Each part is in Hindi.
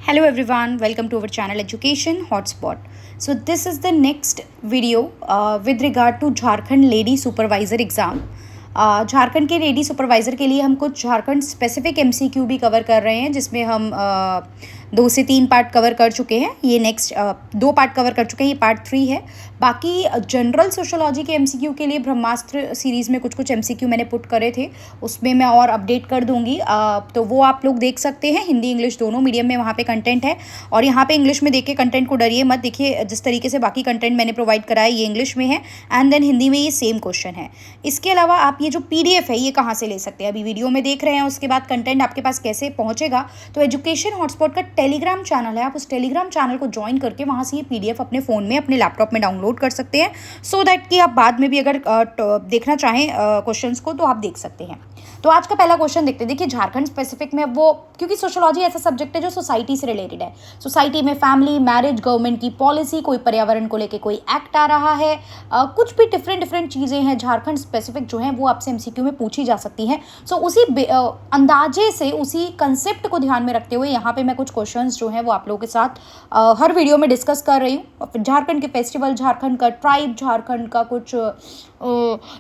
Hello everyone, welcome to our channel Education Hotspot. So this is the next video with regard to Jharkhand Lady Supervisor exam. Jharkhand के लेडी सुपरवाइज़र के लिए हम कुछ झारखंड स्पेसिफिक एमसीक्यू भी कवर कर रहे हैं, जिसमें हम 2 से 3 पार्ट कवर कर चुके हैं। ये नेक्स्ट 2 पार्ट कवर कर चुके हैं, ये पार्ट 3 है। बाकी जनरल सोशोलॉजी के एमसीक्यू के लिए ब्रह्मास्त्र सीरीज़ में कुछ एमसीक्यू मैंने पुट करे थे, उसमें मैं और अपडेट कर दूंगी, तो वो आप लोग देख सकते हैं। हिंदी इंग्लिश दोनों मीडियम में वहाँ पे कंटेंट है, और यहाँ पे इंग्लिश में देख के कंटेंट को डरिए मत। देखिए, जिस तरीके से बाकी कंटेंट मैंने प्रोवाइड कराया ये इंग्लिश में है, एंड देन हिंदी में ये सेम क्वेश्चन है। इसके अलावा आप ये जो पीडीएफ है ये कहाँ से ले सकते हैं, अभी वीडियो में देख रहे हैं, उसके बाद कंटेंट आपके पास कैसे पहुँचेगा। तो एजुकेशन हॉटस्पॉट का टेलीग्राम चैनल है, आप उस टेलीग्राम चैनल को ज्वाइन करके वहाँ से ये पीडीएफ अपने फ़ोन में, अपने लैपटॉप में डाउनलोड कर सकते हैं, सो दैट कि आप बाद में भी अगर देखना चाहें क्वेश्चंस को तो आप देख सकते हैं। तो आज का पहला क्वेश्चन देखते हैं। देखिए, झारखंड स्पेसिफिक में वो, क्योंकि सोशोलॉजी ऐसा सब्जेक्ट है जो सोसाइटी से रिलेटेड है। सोसाइटी में फैमिली, मैरिज, गवर्नमेंट की पॉलिसी, कोई पर्यावरण को लेके कोई एक्ट आ रहा है, कुछ भी डिफरेंट चीज़ें हैं झारखंड स्पेसिफिक जो हैं वो आपसे एमसीक्यू में पूछी जा सकती हैं। सो उसी अंदाजे से, उसी कंसेप्ट को ध्यान में रखते हुए यहाँ पे मैं कुछ क्वेश्चंस जो हैं वो आप लोगों के साथ हर वीडियो में डिस्कस कर रही हूँ। झारखंड के फेस्टिवल, झारखंड का ट्राइब, झारखंड का कुछ,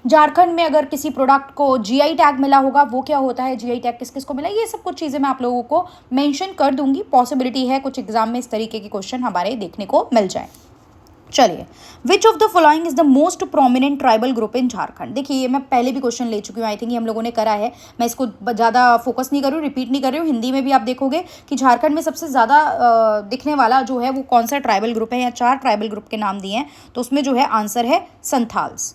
झारखंड में अगर किसी प्रोडक्ट को जीआई टैग मिला होगा वो क्या होता है, जीआई टैग किस किस को मिला, ये सब कुछ चीज़ें मैं आप लोगों को मेंशन कर दूंगी। पॉसिबिलिटी है कुछ एग्जाम में इस तरीके के क्वेश्चन हमारे देखने को मिल जाए। चलिए, which of the following is the most prominent tribal group in Jharkhand. देखिए, ये मैं पहले भी क्वेश्चन ले चुकी हूँ, आई थिंक ये हम लोगों ने करा है, मैं इसको ज़्यादा फोकस नहीं कर रही हूँ, रिपीट नहीं कर रही हूँ। हिंदी में भी आप देखोगे कि झारखंड में सबसे ज़्यादा दिखने वाला जो है वो कौन सा ट्राइबल ग्रुप है। यहाँ 4 ट्राइबल ग्रुप के नाम दिए हैं, तो उसमें जो है आंसर है संथाल्स।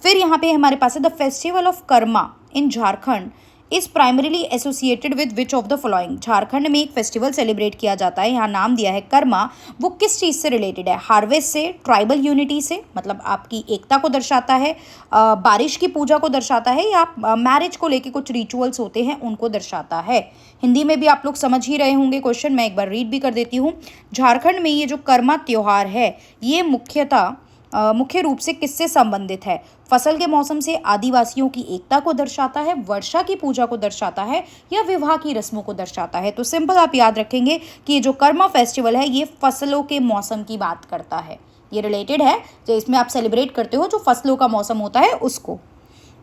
फिर यहाँ पे हमारे पास है the festival of Karma in Jharkhand is primarily associated with which of the following. Jharkhand में एक फेस्टिवल सेलिब्रेट किया जाता है, यहाँ नाम दिया है कर्मा, वो किस चीज़ से रिलेटेड है? हार्वेस्ट से, ट्राइबल यूनिटी से, मतलब आपकी एकता को दर्शाता है, बारिश की पूजा को दर्शाता है, या मैरिज को लेके कुछ रिचुअल्स होते हैं उनको दर्शाता है। हिंदी में भी आप लोग समझ ही रहे होंगे क्वेश्चन, मैं एक बार रीड भी कर देती हूँ। झारखंड में ये जो कर्मा त्यौहार है ये मुख्य रूप से किससे संबंधित है? फसल के मौसम से, आदिवासियों की एकता को दर्शाता है, वर्षा की पूजा को दर्शाता है, या विवाह की रस्मों को दर्शाता है? तो सिंपल आप याद रखेंगे कि ये जो कर्मा फेस्टिवल है ये फसलों के मौसम की बात करता है, ये रिलेटेड है, जो इसमें आप सेलिब्रेट करते हो जो फसलों का मौसम होता है उसको।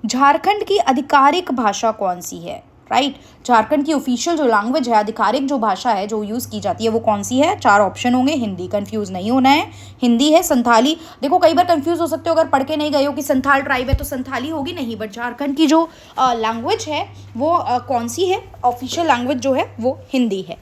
झारखंड की आधिकारिक भाषा कौन सी है? राइट, झारखंड की ऑफिशियल जो लैंग्वेज है, आधिकारिक जो भाषा है जो यूज़ की जाती है वो कौन सी है? 4 ऑप्शन होंगे, हिंदी, कंफ्यूज नहीं होना है, हिंदी है, संथाली। देखो, कई बार कंफ्यूज हो सकते हो अगर पढ़ के नहीं गए हो कि संथाल ट्राइब है तो संथाली होगी, नहीं, बट झारखंड की जो लैंग्वेज है वो कौन सी है? ऑफिशियल लैंग्वेज जो है वो हिंदी है।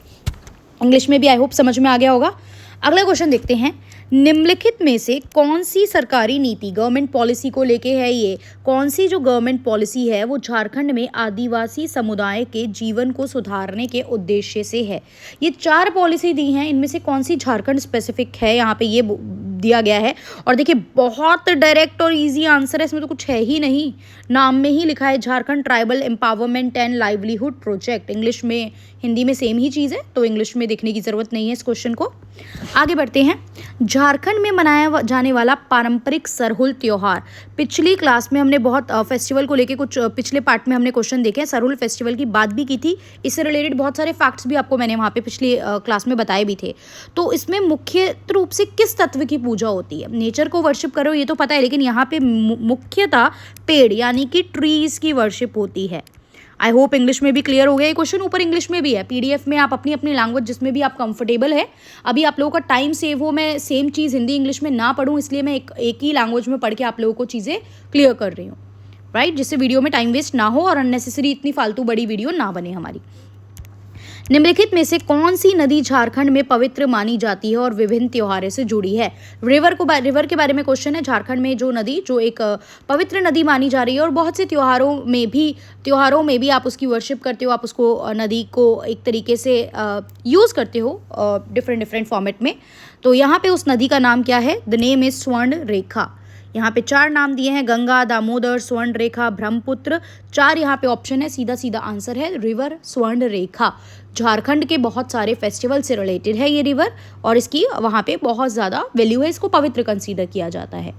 इंग्लिश में भी आई होप समझ में आ गया होगा। अगला क्वेश्चन देखते हैं। निम्नलिखित में से कौन सी सरकारी नीति, गवर्नमेंट पॉलिसी को लेके है, ये कौन सी जो गवर्नमेंट पॉलिसी है वो झारखंड में आदिवासी समुदाय के जीवन को सुधारने के उद्देश्य से है? ये 4 पॉलिसी दी हैं, इनमें से कौन सी झारखंड स्पेसिफिक है? यहाँ पे ये दिया गया है, और देखिए बहुत डायरेक्ट और इजी आंसर है, इसमें तो कुछ है ही नहीं, नाम में ही लिखा है Jharkhand tribal empowerment and livelihood project. English में, हिंदी में सेम ही चीज़ है, तो इंग्लिश में देखने की ज़रूरत नहीं है इस क्वेश्चन को। आगे बढ़ते हैं। झारखंड में मनाया जाने वाला पारंपरिक सरहुल त्योहार, पिछली क्लास में हमने बहुत फेस्टिवल को लेके कुछ पिछले पार्ट में हमने क्वेश्चन देखे हैं, सरहुल फेस्टिवल की बात भी की थी, इससे रिलेटेड बहुत सारे फैक्ट्स भी आपको मैंने वहाँ पे पिछली क्लास में बताए भी थे। तो इसमें मुख्य रूप से किस तत्व की पूजा होती है? नेचर को वर्शिप करो ये तो पता है, लेकिन यहाँ पे मुख्यतः पेड़ यानी कि ट्रीज की वर्शिप होती है। आई होप इंग्लिश में भी क्लियर हो गया ये क्वेश्चन, ऊपर इंग्लिश में भी है, पीडीएफ में आप अपनी अपनी लैंग्वेज जिसमें भी आप कंफर्टेबल है। अभी आप लोगों का टाइम सेव हो, मैं सेम चीज़ हिंदी इंग्लिश में ना पढ़ूँ, इसलिए मैं एक ही लैंग्वेज में पढ़ के आप लोगों को चीज़ें क्लियर कर रही हूँ, राइट, जिससे वीडियो में टाइम वेस्ट ना हो और अननेसेसरी इतनी फालतू बड़ी वीडियो ना बने हमारी। निम्नलिखित में से कौन सी नदी झारखंड में पवित्र मानी जाती है और विभिन्न त्योहारों से जुड़ी है? रिवर के बारे में क्वेश्चन है। झारखंड में जो नदी, जो एक पवित्र नदी मानी जा रही है, और बहुत से त्योहारों में भी आप उसकी वर्शिप करते हो, आप उसको नदी को एक तरीके से यूज़ करते हो डिफरेंट फॉर्मेट में। तो यहाँ पे उस नदी का नाम क्या है? द नेम इज स्वर्ण रेखा। यहाँ पे 4 नाम दिए हैं, गंगा, दामोदर, स्वर्ण रेखा, ब्रह्मपुत्र। 4 यहाँ पे ऑप्शन है, सीधा आंसर है रिवर स्वर्ण रेखा। झारखंड के बहुत सारे फेस्टिवल से रिलेटेड है ये रिवर, और इसकी वहाँ पे बहुत ज़्यादा वैल्यू है, इसको पवित्र कंसीडर किया जाता है।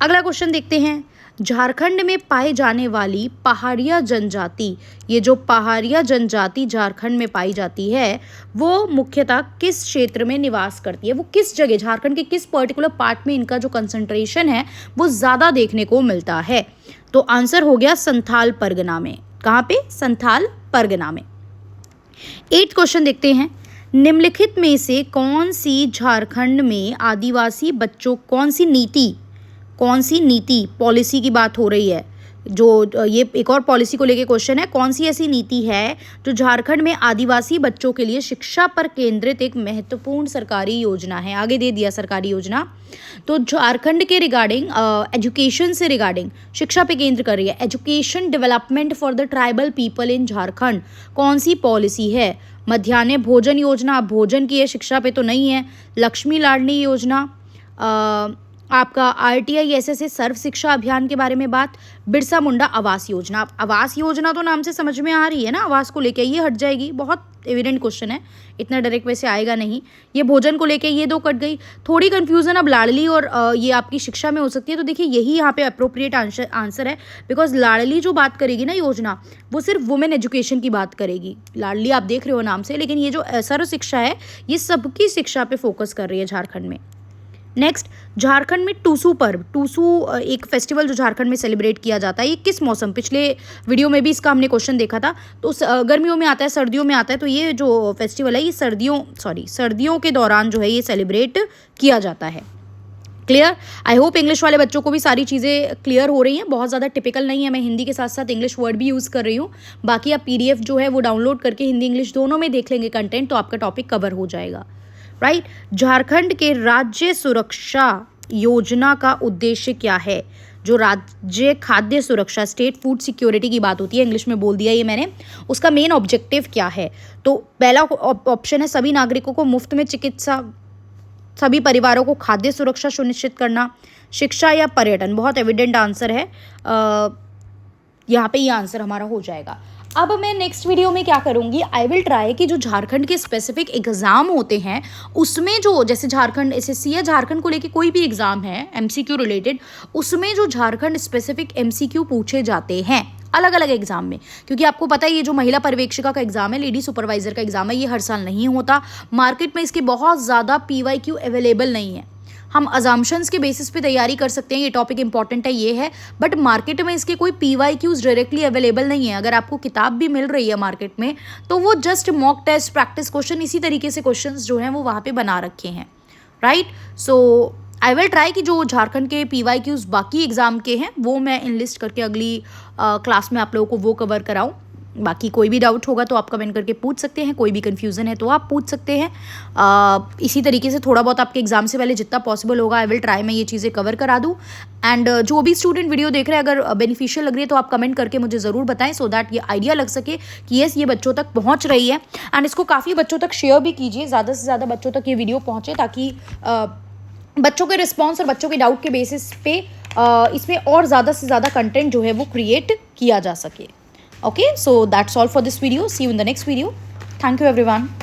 अगला क्वेश्चन देखते हैं। झारखंड में पाए जाने वाली पहाड़िया जनजाति, ये जो पहाड़िया जनजाति झारखंड में पाई जाती है वो मुख्यतः किस क्षेत्र में निवास करती है, वो किस जगह, झारखंड के किस पर्टिकुलर पार्ट में इनका जो कंसंट्रेशन है वो ज़्यादा देखने को मिलता है। तो आंसर हो गया संथाल परगना में। कहाँ पे? संथाल परगना में। 8th क्वेश्चन देखते हैं। निम्नलिखित में से कौन सी झारखंड में आदिवासी बच्चों, कौन सी नीति पॉलिसी की बात हो रही है, जो ये एक और पॉलिसी को लेके क्वेश्चन है, कौन सी ऐसी नीति है जो झारखंड में आदिवासी बच्चों के लिए शिक्षा पर केंद्रित एक महत्वपूर्ण सरकारी योजना है। आगे दे दिया सरकारी योजना। तो झारखंड के रिगार्डिंग एजुकेशन से रिगार्डिंग शिक्षा पे केंद्र कर रही है। Education development for the tribal people in Jharkhand कौन सी पॉलिसी है? मध्याह्न भोजन योजना, भोजन की है, शिक्षा पे तो नहीं है। लक्ष्मी लाडली योजना, आपका RTI SSA सर्व शिक्षा अभियान के बारे में बात। बिरसा मुंडा आवास योजना, आवास योजना तो नाम से समझ में आ रही है ना, आवास को लेके ये हट जाएगी, बहुत एविडेंट क्वेश्चन है, इतना डायरेक्ट वैसे आएगा नहीं। ये भोजन को लेके ये 2 कट गई। थोड़ी कंफ्यूजन अब लाडली और ये आपकी शिक्षा में हो सकती है, तो देखिए यही यहाँ पे अप्रोप्रिएट आंसर है, बिकॉज लाडली जो बात करेगी ना योजना, वो सिर्फ वुमेन एजुकेशन की बात करेगी। लाडली आप देख रहे हो नाम से, लेकिन ये जो सर्व शिक्षा है ये सबकी शिक्षा पे फोकस कर रही है झारखंड में। नेक्स्ट, झारखंड में टूसू पर्व, टूसू एक फेस्टिवल जो झारखंड में सेलिब्रेट किया जाता है, ये किस मौसम, पिछले वीडियो में भी इसका हमने क्वेश्चन देखा था, तो गर्मियों में आता है, सर्दियों में आता है, तो ये जो फेस्टिवल है ये सर्दियों के दौरान जो है ये सेलिब्रेट किया जाता है। क्लियर? आई होप इंग्लिश वाले बच्चों को भी सारी चीज़ें क्लियर हो रही हैं, बहुत ज़्यादा टिपिकल नहीं है, मैं हिंदी के साथ साथ इंग्लिश वर्ड भी यूज़ कर रही हूँ। बाकी आप PDF जो है वो डाउनलोड करके हिंदी इंग्लिश दोनों में देख लेंगे कंटेंट, तो आपका टॉपिक कवर हो जाएगा। राइट? झारखंड के राज्य सुरक्षा योजना का उद्देश्य क्या है? जो राज्य खाद्य सुरक्षा, स्टेट फूड सिक्योरिटी की बात होती है, इंग्लिश में बोल दिया ये मैंने, उसका मेन ऑब्जेक्टिव क्या है? तो पहला ऑप्शन है सभी नागरिकों को मुफ्त में चिकित्सा, सभी परिवारों को खाद्य सुरक्षा सुनिश्चित करना, शिक्षा या पर्यटन। बहुत एविडेंट आंसर है, यहाँ पे ये आंसर हमारा हो जाएगा। अब मैं नेक्स्ट वीडियो में क्या करूँगी, आई विल ट्राई कि जो झारखंड के स्पेसिफिक एग्जाम होते हैं उसमें जो, जैसे झारखंड SSC या झारखंड को लेके कोई भी एग्जाम है MCQ रिलेटेड, उसमें जो झारखंड स्पेसिफिक MCQ पूछे जाते हैं अलग अलग एग्जाम में, क्योंकि आपको पता है ये जो महिला पर्यवेक्षिका का एग्जाम है, लेडी सुपरवाइजर का एग्जाम है, ये हर साल नहीं होता। मार्केट में इसके बहुत ज़्यादा PYQ अवेलेबल नहीं है। हम अजम्पशंस के बेसिस पे तैयारी कर सकते हैं, ये टॉपिक इंपॉर्टेंट है, ये है, बट मार्केट में इसके कोई PYQs डायरेक्टली अवेलेबल नहीं है। अगर आपको किताब भी मिल रही है मार्केट में, तो वो just mock test, practice question, इसी तरीके से क्वेश्चंस जो हैं वो वहाँ पे बना रखे हैं। Right? So I will try कि जो झारखंड के PYQs बाकी एग्जाम के हैं वो मैं इनलिस्ट करके अगली क्लास में आप लोगों को वो कवर कराऊँ। बाकी कोई भी डाउट होगा तो आप कमेंट करके पूछ सकते हैं, कोई भी कन्फ्यूज़न है तो आप पूछ सकते हैं। इसी तरीके से थोड़ा बहुत आपके एग्जाम से पहले जितना पॉसिबल होगा आई विल ट्राई मैं ये चीज़ें कवर करा दूँ। एंड जो भी स्टूडेंट वीडियो देख रहे हैं अगर बेनिफिशियल लग रही है तो आप कमेंट करके मुझे ज़रूर बताएं, सो दैट ये आइडिया लग सके कि यस ये बच्चों तक पहुँच रही है। एंड इसको काफ़ी बच्चों तक शेयर भी कीजिए, ज़्यादा से ज़्यादा बच्चों तक ये वीडियो पहुँचे, ताकि बच्चों के रिस्पॉन्स और बच्चों के डाउट के बेसिस पे इसमें और ज़्यादा से ज़्यादा कंटेंट जो है वो क्रिएट किया जा सके। Okay, so that's all for this video. See you in the next video. Thank you everyone.